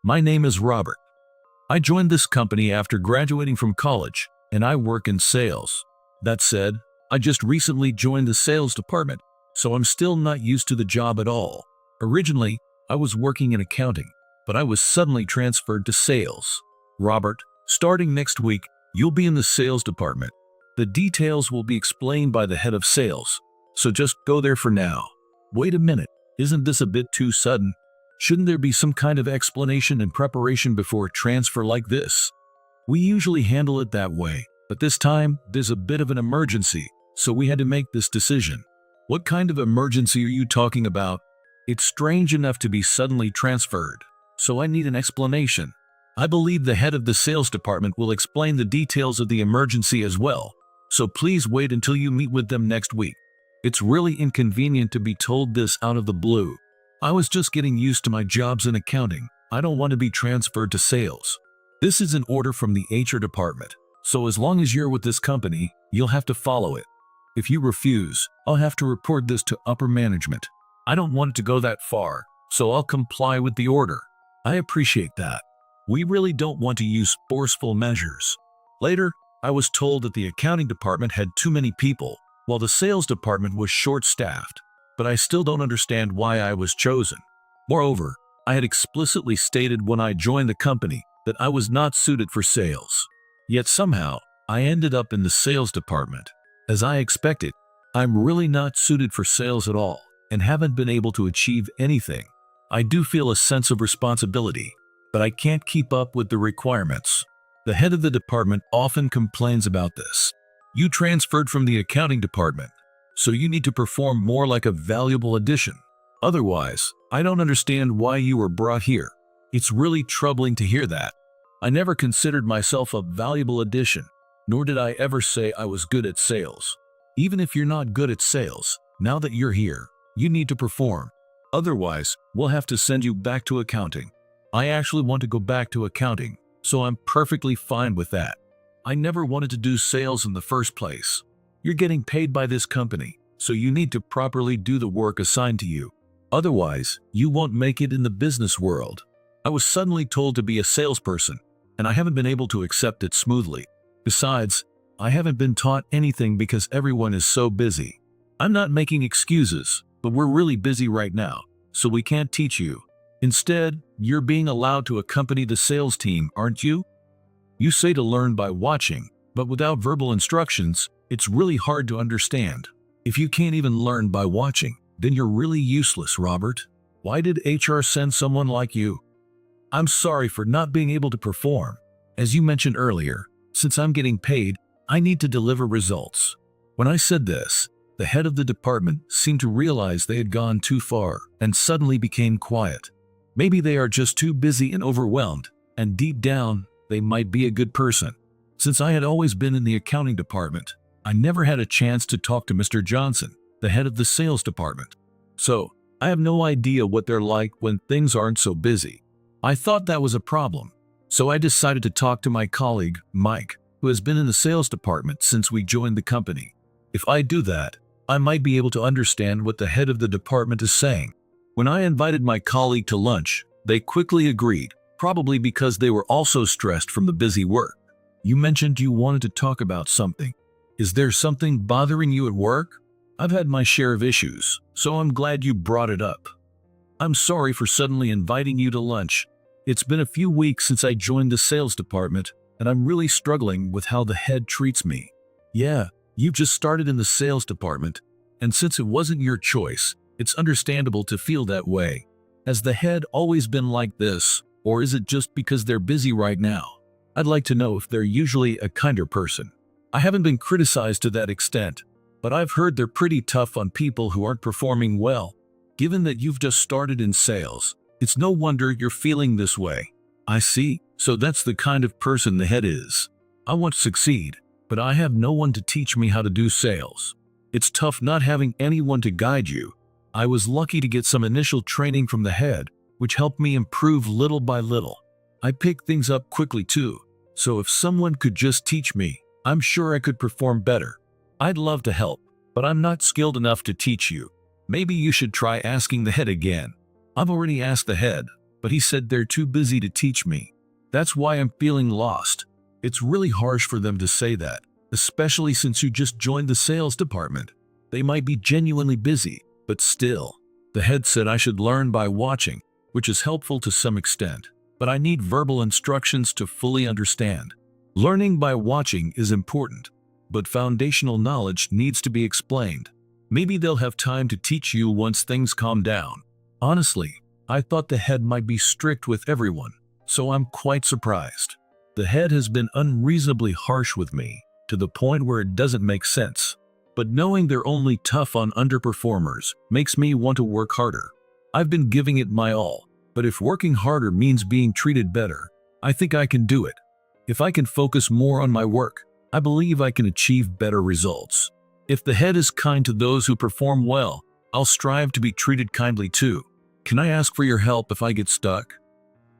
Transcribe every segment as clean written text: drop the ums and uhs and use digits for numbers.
My name is Robert. I joined this company after graduating from college, and I work in sales. That said, I just recently joined the sales department, so I'm still not used to the job at all. Originally, I was working in accounting, but I was suddenly transferred to sales. Robert, starting next week, you'll be in the sales department. The details will be explained by the head of sales, so just go there for now. Wait a minute, isn't this a bit too sudden? Shouldn't there be some kind of explanation and preparation before a transfer like this? We usually handle it that way, but this time, there's a bit of an emergency, so we had to make this decision. What kind of emergency are you talking about? It's strange enough to be suddenly transferred, so I need an explanation. I believe the head of the sales department will explain the details of the emergency as well, so please wait until you meet with them next week. It's really inconvenient to be told this out of the blue. I was just getting used to my jobs in accounting. I don't want to be transferred to sales. This is an order from the HR department, so as long as you're with this company, you'll have to follow it. If you refuse, I'll have to report this to upper management. I don't want it to go that far, so I'll comply with the order. I appreciate that. We really don't want to use forceful measures. Later, I was told that the accounting department had too many people, while the sales department was short-staffed. But I still don't understand why I was chosen. Moreover, I had explicitly stated when I joined the company that I was not suited for sales. Yet somehow, I ended up in the sales department. As I expected, I'm really not suited for sales at all and haven't been able to achieve anything. I do feel a sense of responsibility, but I can't keep up with the requirements. The head of the department often complains about this. You transferred from the accounting department, so you need to perform more like a valuable addition. Otherwise, I don't understand why you were brought here. It's really troubling to hear that. I never considered myself a valuable addition, nor did I ever say I was good at sales. Even if you're not good at sales, now that you're here, you need to perform. Otherwise, we'll have to send you back to accounting. I actually want to go back to accounting, so I'm perfectly fine with that. I never wanted to do sales in the first place. You're getting paid by this company, so you need to properly do the work assigned to you. Otherwise, you won't make it in the business world. I was suddenly told to be a salesperson, and I haven't been able to accept it smoothly. Besides, I haven't been taught anything because everyone is so busy. I'm not making excuses, but we're really busy right now, so we can't teach you. Instead, you're being allowed to accompany the sales team, aren't you? You say to learn by watching, but without verbal instructions, it's really hard to understand. If you can't even learn by watching, then you're really useless, Robert. Why did HR send someone like you? I'm sorry for not being able to perform. As you mentioned earlier, since I'm getting paid, I need to deliver results. When I said this, the head of the department seemed to realize they had gone too far and suddenly became quiet. Maybe they are just too busy and overwhelmed, and deep down, they might be a good person. Since I had always been in the accounting department, I never had a chance to talk to Mr. Johnson, the head of the sales department. So, I have no idea what they're like when things aren't so busy. I thought that was a problem, so I decided to talk to my colleague, Mike, who has been in the sales department since we joined the company. If I do that, I might be able to understand what the head of the department is saying. When I invited my colleague to lunch, they quickly agreed, probably because they were also stressed from the busy work. You mentioned you wanted to talk about something. Is there something bothering you at work? I've had my share of issues, so I'm glad you brought it up. I'm sorry for suddenly inviting you to lunch. It's been a few weeks since I joined the sales department, and I'm really struggling with how the head treats me. Yeah, you just started in the sales department, and since it wasn't your choice, it's understandable to feel that way. Has the head always been like this, or is it just because they're busy right now? I'd like to know if they're usually a kinder person. I haven't been criticized to that extent, but I've heard they're pretty tough on people who aren't performing well. Given that you've just started in sales, it's no wonder you're feeling this way. I see, so that's the kind of person the head is. I want to succeed, but I have no one to teach me how to do sales. It's tough not having anyone to guide you. I was lucky to get some initial training from the head, which helped me improve little by little. I picked things up quickly too, so if someone could just teach me, I'm sure I could perform better. I'd love to help, but I'm not skilled enough to teach you. Maybe you should try asking the head again. I've already asked the head, but he said they're too busy to teach me. That's why I'm feeling lost. It's really harsh for them to say that, especially since you just joined the sales department. They might be genuinely busy, but still. The head said I should learn by watching, which is helpful to some extent, but I need verbal instructions to fully understand. Learning by watching is important, but foundational knowledge needs to be explained. Maybe they'll have time to teach you once things calm down. Honestly, I thought the head might be strict with everyone, so I'm quite surprised. The head has been unreasonably harsh with me, to the point where it doesn't make sense. But knowing they're only tough on underperformers makes me want to work harder. I've been giving it my all, but if working harder means being treated better, I think I can do it. If I can focus more on my work, I believe I can achieve better results. If the head is kind to those who perform well, I'll strive to be treated kindly too. Can I ask for your help if I get stuck?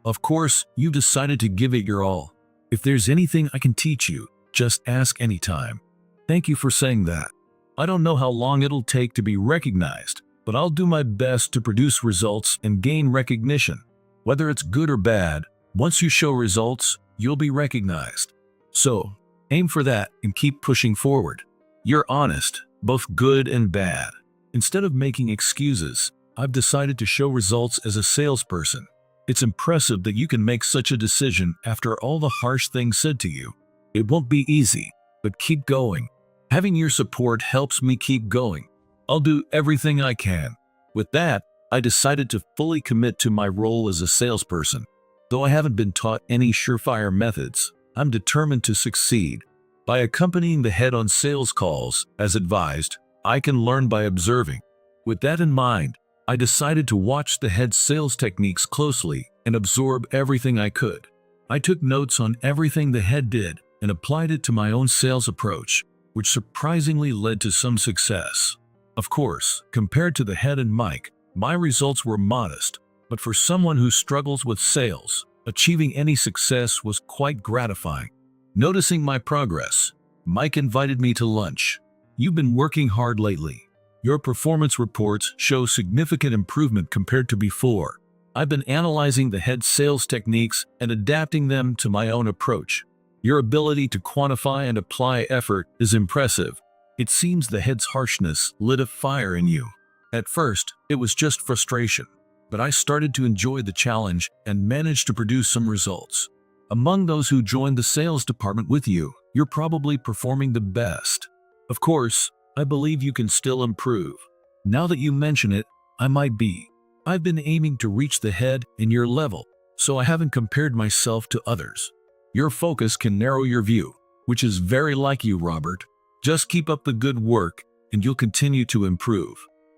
Of course, you've decided to give it your all. If there's anything I can teach you, just ask anytime. Thank you for saying that. I don't know how long it'll take to be recognized, but I'll do my best to produce results and gain recognition. Whether it's good or bad, once you show results, you'll be recognized. So, aim for that and keep pushing forward. You're honest, both good and bad. Instead of making excuses, I've decided to show results as a salesperson. It's impressive that you can make such a decision after all the harsh things said to you. It won't be easy, but keep going. Having your support helps me keep going. I'll do everything I can. With that, I decided to fully commit to my role as a salesperson. Though I haven't been taught any surefire methods, I'm determined to succeed. By accompanying the head on sales calls, as advised, I can learn by observing. With that in mind, I decided to watch the head's sales techniques closely and absorb everything I could. I took notes on everything the head did and applied it to my own sales approach, which surprisingly led to some success. Of course, compared to the head and Mike, my results were modest, but for someone who struggles with sales, achieving any success was quite gratifying. Noticing my progress, Mike invited me to lunch. You've been working hard lately. Your performance reports show significant improvement compared to before. I've been analyzing the head's sales techniques and adapting them to my own approach. Your ability to quantify and apply effort is impressive. It seems the head's harshness lit a fire in you. At first, it was just frustration, but I started to enjoy the challenge and managed to produce some results. Among those who joined the sales department with you, you're probably performing the best. Of course, I believe you can still improve. Now that you mention it, I might be. I've been aiming to reach the head in your level, so I haven't compared myself to others. Your focus can narrow your view, which is very like you, Robert. Just keep up the good work, and you'll continue to improve.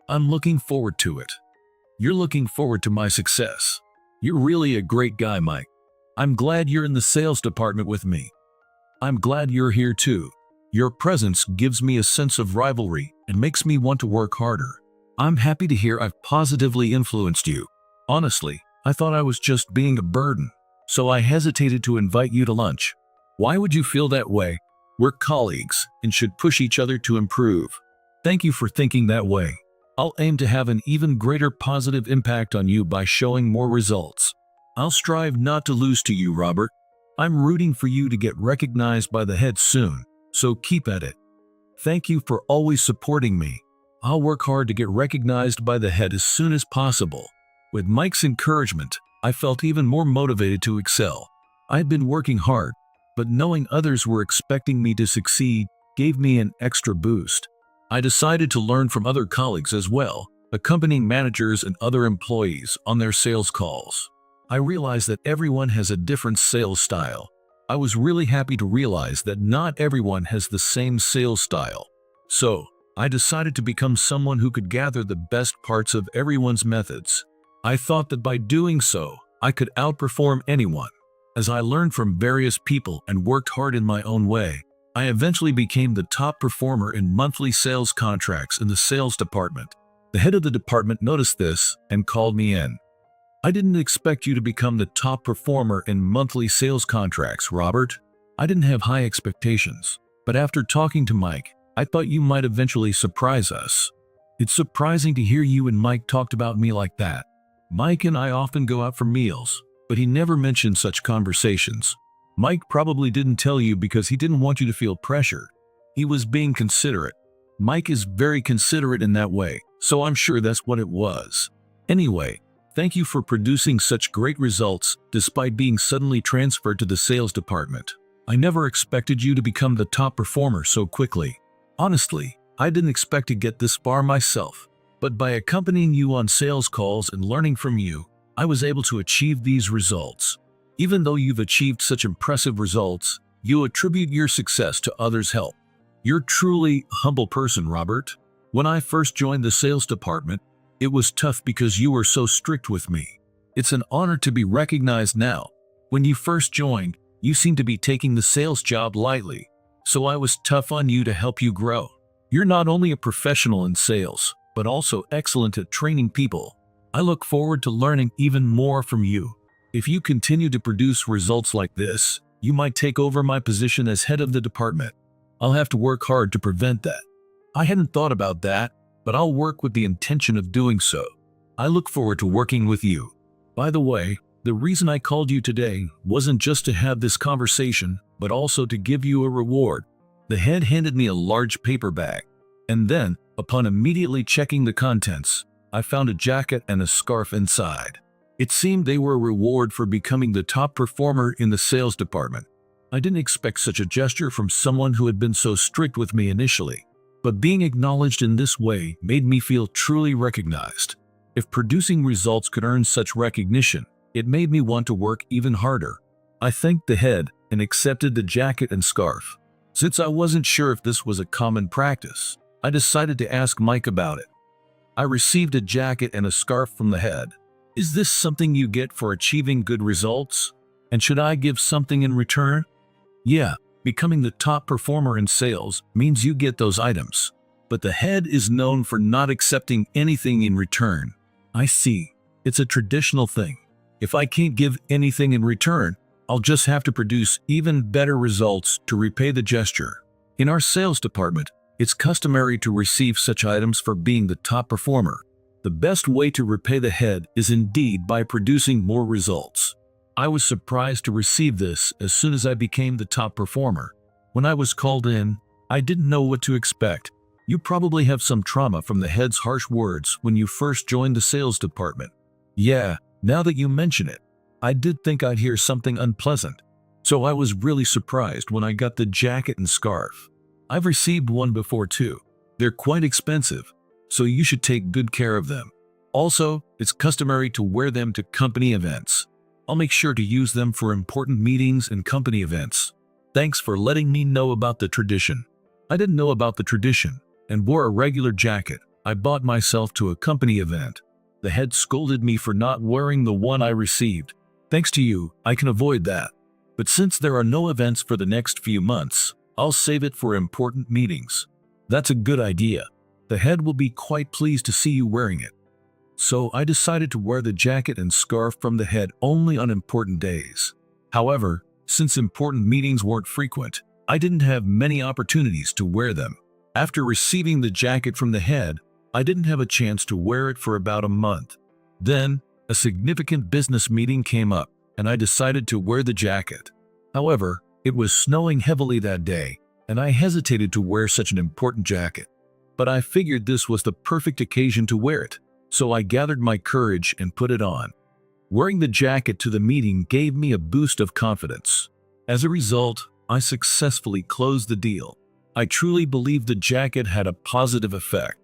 I'm looking forward to it. You're looking forward to my success. You're really a great guy, Mike. I'm glad you're in the sales department with me. I'm glad you're here too. Your presence gives me a sense of rivalry and makes me want to work harder. I'm happy to hear I've positively influenced you. Honestly, I thought I was just being a burden, so I hesitated to invite you to lunch. Why would you feel that way? We're colleagues and should push each other to improve. Thank you for thinking that way. I'll aim to have an even greater positive impact on you by showing more results. I'll strive not to lose to you, Robert. I'm rooting for you to get recognized by the head soon, so keep at it. Thank you for always supporting me. I'll work hard to get recognized by the head as soon as possible. With Mike's encouragement, I felt even more motivated to excel. I'd been working hard, but knowing others were expecting me to succeed gave me an extra boost. I decided to learn from other colleagues as well, accompanying managers and other employees on their sales calls. I realized that everyone has a different sales style. I was really happy to realize that not everyone has the same sales style. So, I decided to become someone who could gather the best parts of everyone's methods. I thought that by doing so, I could outperform anyone. As I learned from various people and worked hard in my own way, I eventually became the top performer in monthly sales contracts in the sales department. The head of the department noticed this and called me in. I didn't expect you to become the top performer in monthly sales contracts, Robert. I didn't have high expectations, but after talking to Mike, I thought you might eventually surprise us. It's surprising to hear you and Mike talked about me like that. Mike and I often go out for meals, but he never mentioned such conversations. Mike probably didn't tell you because he didn't want you to feel pressure. He was being considerate. Mike is very considerate in that way, so I'm sure that's what it was. Anyway, thank you for producing such great results despite being suddenly transferred to the sales department. I never expected you to become the top performer so quickly. Honestly, I didn't expect to get this far myself, but by accompanying you on sales calls and learning from you, I was able to achieve these results. Even though you've achieved such impressive results, you attribute your success to others' help. You're truly a humble person, Robert. When I first joined the sales department, it was tough because you were so strict with me. It's an honor to be recognized now. When you first joined, you seemed to be taking the sales job lightly, so I was tough on you to help you grow. You're not only a professional in sales, but also excellent at training people. I look forward to learning even more from you. If you continue to produce results like this, you might take over my position as head of the department. I'll have to work hard to prevent that. I hadn't thought about that, but I'll work with the intention of doing so. I look forward to working with you. By the way, the reason I called you today wasn't just to have this conversation, but also to give you a reward. The head handed me a large paper bag, and then, upon immediately checking the contents, I found a jacket and a scarf inside. It seemed they were a reward for becoming the top performer in the sales department. I didn't expect such a gesture from someone who had been so strict with me initially, but being acknowledged in this way made me feel truly recognized. If producing results could earn such recognition, it made me want to work even harder. I thanked the head and accepted the jacket and scarf. Since I wasn't sure if this was a common practice, I decided to ask Mike about it. I received a jacket and a scarf from the head. Is this something you get for achieving good results? And should I give something in return? Yeah, becoming the top performer in sales means you get those items. But the head is known for not accepting anything in return. I see. It's a traditional thing. If I can't give anything in return, I'll just have to produce even better results to repay the gesture. In our sales department, it's customary to receive such items for being the top performer. The best way to repay the head is indeed by producing more results. I was surprised to receive this as soon as I became the top performer. When I was called in, I didn't know what to expect. You probably have some trauma from the head's harsh words when you first joined the sales department. Yeah, now that you mention it, I did think I'd hear something unpleasant. So I was really surprised when I got the jacket and scarf. I've received one before too. They're quite expensive, so you should take good care of them. Also, it's customary to wear them to company events. I'll make sure to use them for important meetings and company events. Thanks for letting me know about the tradition. I didn't know about the tradition and wore a regular jacket I bought myself to a company event. The head scolded me for not wearing the one I received. Thanks to you, I can avoid that. But since there are no events for the next few months, I'll save it for important meetings. That's a good idea. The head will be quite pleased to see you wearing it. So I decided to wear the jacket and scarf from the head only on important days. However, since important meetings weren't frequent, I didn't have many opportunities to wear them. After receiving the jacket from the head, I didn't have a chance to wear it for about a month. Then, a significant business meeting came up, and I decided to wear the jacket. However, it was snowing heavily that day, and I hesitated to wear such an important jacket. But I figured this was the perfect occasion to wear it. So I gathered my courage and put it on. Wearing the jacket to the meeting gave me a boost of confidence. As a result, I successfully closed the deal. I truly believe the jacket had a positive effect.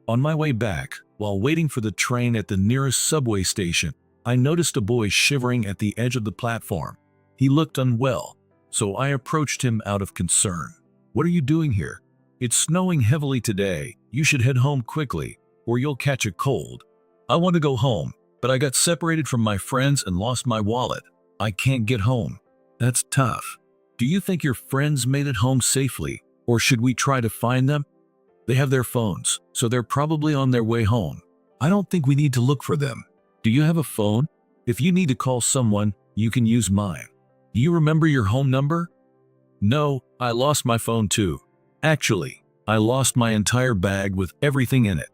On my way back, while waiting for the train at the nearest subway station, I noticed a boy shivering at the edge of the platform. He looked unwell, so I approached him out of concern. "What are you doing here? It's snowing heavily today. You should head home quickly, or you'll catch a cold." "I want to go home, but I got separated from my friends and lost my wallet. I can't get home." "That's tough. Do you think your friends made it home safely, or should we try to find them?" "They have their phones, so they're probably on their way home. I don't think we need to look for them. Do you have a phone? If you need to call someone, you can use mine. Do you remember your home number?" "No, I lost my phone too. Actually, I lost my entire bag with everything in it.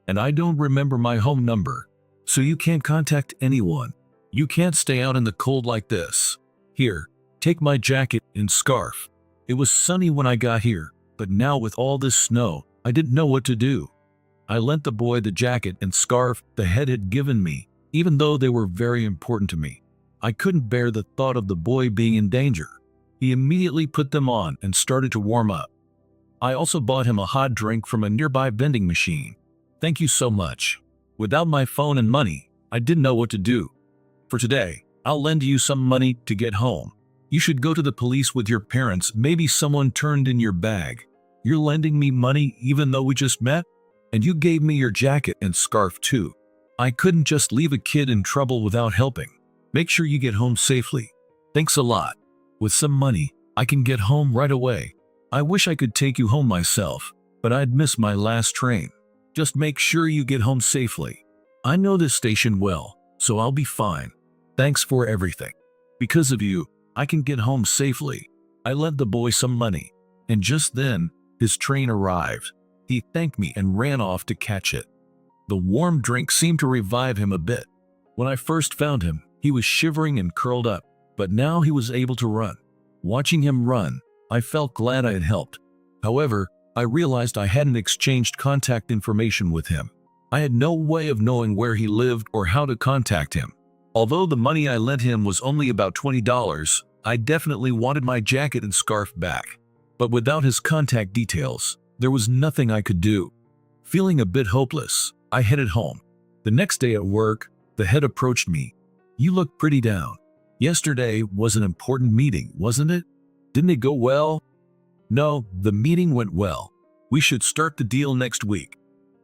And I don't remember my home number. So you can't contact anyone. You can't stay out in the cold like this. Here, take my jacket and scarf. It was sunny when I got here, but now with all this snow, I didn't know what to do. I lent the boy the jacket and scarf the head had given me, even though they were very important to me. I couldn't bear the thought of the boy being in danger. He immediately put them on and started to warm up. I also bought him a hot drink from a nearby vending machine. Thank you so much. Without my phone and money, I didn't know what to do. For today, I'll lend you some money to get home. You should go to the police with your parents. Maybe someone turned in your bag. You're lending me money even though we just met? And you gave me your jacket and scarf too. I couldn't just leave a kid in trouble without helping. Make sure you get home safely. Thanks a lot. With some money, I can get home right away. I wish I could take you home myself, but I'd miss my last train. Just make sure you get home safely. I know this station well, so I'll be fine. Thanks for everything. Because of you, I can get home safely. I lent the boy some money, and just then, his train arrived. He thanked me and ran off to catch it. The warm drink seemed to revive him a bit. When I first found him, he was shivering and curled up, but now he was able to run. Watching him run, I felt glad I had helped. However, I realized I hadn't exchanged contact information with him. I had no way of knowing where he lived or how to contact him. Although the money I lent him was only about $20, I definitely wanted my jacket and scarf back. But without his contact details, there was nothing I could do. Feeling a bit hopeless, I headed home. The next day at work, the head approached me. You look pretty down. Yesterday was an important meeting, wasn't it? Didn't it go well? No, the meeting went well. We should start the deal next week.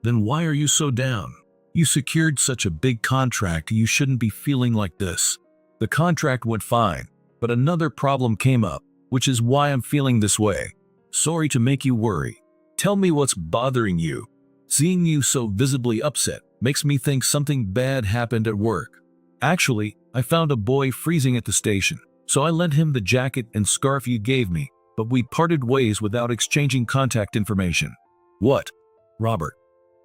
Then why are you so down? You secured such a big contract, you shouldn't be feeling like this. The contract went fine, but another problem came up, which is why I'm feeling this way. Sorry to make you worry. Tell me what's bothering you. Seeing you so visibly upset makes me think something bad happened at work. Actually, I found a boy freezing at the station, so I lent him the jacket and scarf you gave me, but we parted ways without exchanging contact information. What? Robert,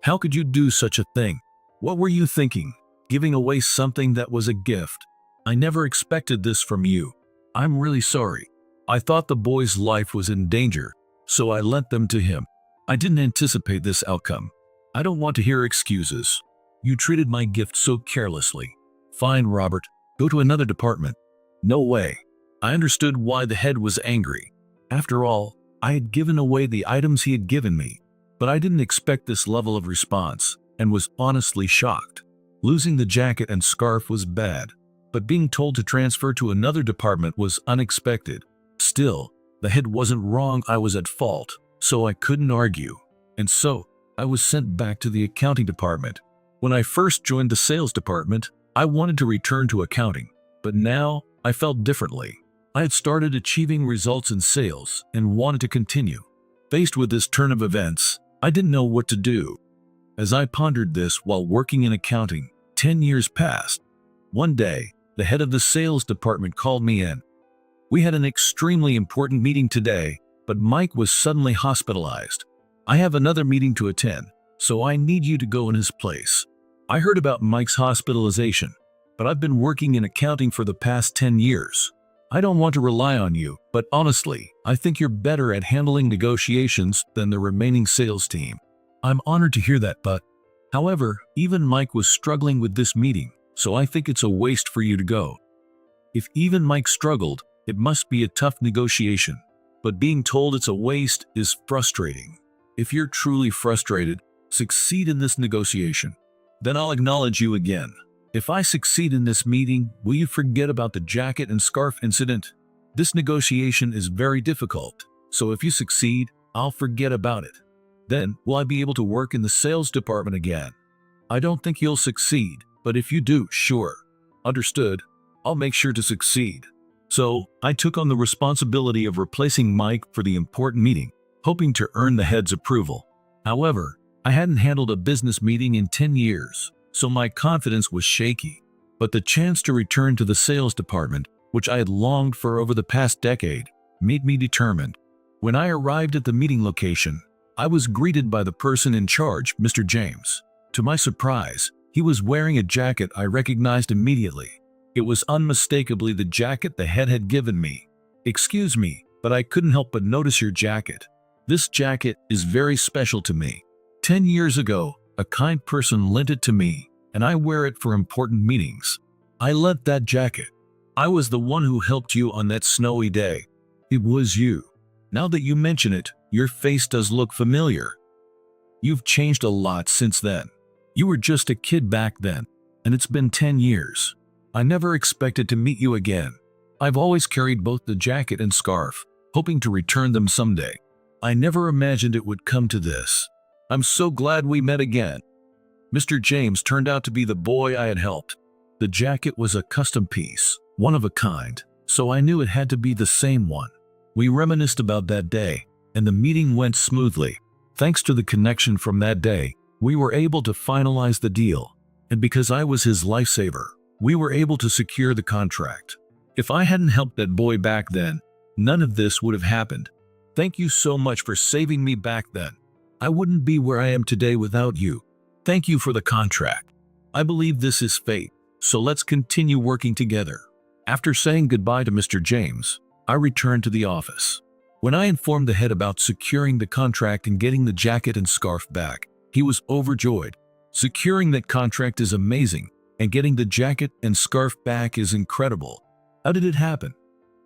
how could you do such a thing? What were you thinking? Giving away something that was a gift? I never expected this from you. I'm really sorry. I thought the boy's life was in danger, so I lent them to him. I didn't anticipate this outcome. I don't want to hear excuses. You treated my gift so carelessly. Fine, Robert. Go to another department. No way. I understood why the head was angry. After all, I had given away the items he had given me, but I didn't expect this level of response and was honestly shocked. Losing the jacket and scarf was bad, but being told to transfer to another department was unexpected. Still, the head wasn't wrong, I was at fault, so I couldn't argue. And so, I was sent back to the accounting department. When I first joined the sales department, I wanted to return to accounting, but now I felt differently. I had started achieving results in sales and wanted to continue. Faced with this turn of events, I didn't know what to do. As I pondered this while working in accounting, 10 years passed. One day, the head of the sales department called me in. We had an extremely important meeting today, but Mike was suddenly hospitalized. I have another meeting to attend, so I need you to go in his place. I heard about Mike's hospitalization, but I've been working in accounting for the past 10 years. I don't want to rely on you, but honestly, I think you're better at handling negotiations than the remaining sales team. I'm honored to hear that, but however, even Mike was struggling with this meeting, so I think it's a waste for you to go. If even Mike struggled, it must be a tough negotiation, but being told it's a waste is frustrating. If you're truly frustrated, succeed in this negotiation. Then I'll acknowledge you again. If I succeed in this meeting, will you forget about the jacket and scarf incident? This negotiation is very difficult, so if you succeed, I'll forget about it. Then, will I be able to work in the sales department again? I don't think you'll succeed, but if you do, sure. Understood. I'll make sure to succeed. So, I took on the responsibility of replacing Mike for the important meeting, hoping to earn the head's approval. However, I hadn't handled a business meeting in 10 years, so my confidence was shaky. But the chance to return to the sales department, which I had longed for over the past decade, made me determined. When I arrived at the meeting location, I was greeted by the person in charge, Mr. James. To my surprise, He was wearing a jacket I recognized immediately. It was unmistakably the jacket the head had given me. "Excuse me, but I couldn't help but notice your jacket. This jacket is very special to me. 10 years ago, a kind person lent it to me, and I wear it for important meetings. I lent that jacket. I was the one who helped you on that snowy day." "It was you. Now that you mention it, your face does look familiar. You've changed a lot since then. You were just a kid back then, and it's been 10 years. I never expected to meet you again. I've always carried both the jacket and scarf, hoping to return them someday. I never imagined it would come to this. I'm so glad we met again." Mr. James turned out to be the boy I had helped. The jacket was a custom piece, one of a kind, so I knew it had to be the same one. We reminisced about that day, and the meeting went smoothly. Thanks to the connection from that day, we were able to finalize the deal, and because I was his lifesaver, we were able to secure the contract. If I hadn't helped that boy back then, none of this would have happened. Thank you so much for saving me back then. I wouldn't be where I am today without you. Thank you for the contract. I believe this is fate, so let's continue working together." After saying goodbye to Mr. James, I returned to the office. When I informed the head about securing the contract and getting the jacket and scarf back, he was overjoyed. Securing that contract is amazing, and getting the jacket and scarf back is incredible. How did it happen?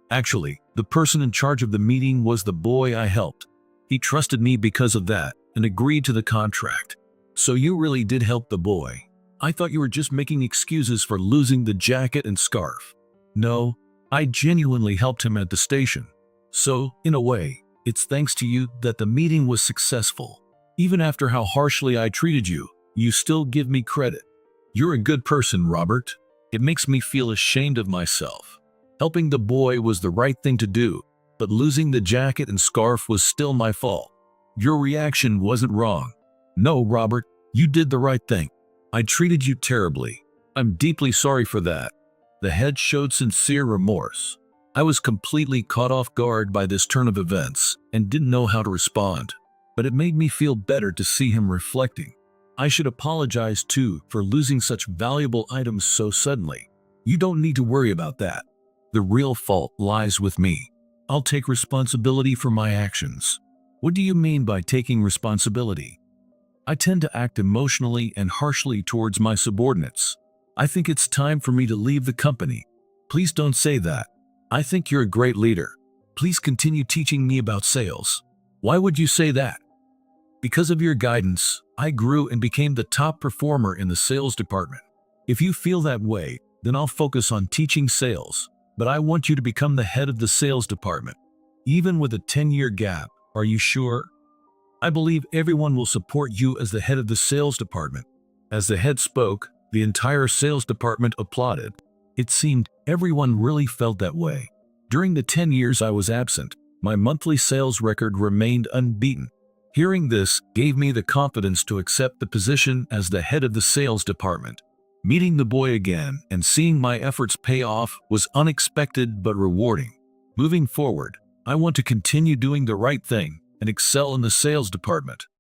Actually, the person in charge of the meeting was the boy I helped. He trusted me because of that and agreed to the contract. So you really did help the boy. I thought you were just making excuses for losing the jacket and scarf. No, I genuinely helped him at the station. So, in a way, it's thanks to you that the meeting was successful. Even after how harshly I treated you, you still give me credit. You're a good person, Robert. It makes me feel ashamed of myself. Helping the boy was the right thing to do, but losing the jacket and scarf was still my fault. Your reaction wasn't wrong. No, Robert, you did the right thing. I treated you terribly. I'm deeply sorry for that." The head showed sincere remorse. I was completely caught off guard by this turn of events and didn't know how to respond, but it made me feel better to see him reflecting. I should apologize too for losing such valuable items so suddenly. You don't need to worry about that. The real fault lies with me. I'll take responsibility for my actions. What do you mean by taking responsibility? I tend to act emotionally and harshly towards my subordinates. I think it's time for me to leave the company. Please don't say that. I think you're a great leader. Please continue teaching me about sales. Why would you say that? Because of your guidance, I grew and became the top performer in the sales department. If you feel that way, then I'll focus on teaching sales, but I want you to become the head of the sales department. Even with a 10-year gap, are you sure? I believe everyone will support you as the head of the sales department. As the head spoke, the entire sales department applauded. It seemed everyone really felt that way. During the 10 years I was absent, my monthly sales record remained unbeaten. Hearing this gave me the confidence to accept the position as the head of the sales department. Meeting the boy again and seeing my efforts pay off was unexpected but rewarding. Moving forward, I want to continue doing the right thing and excel in the sales department.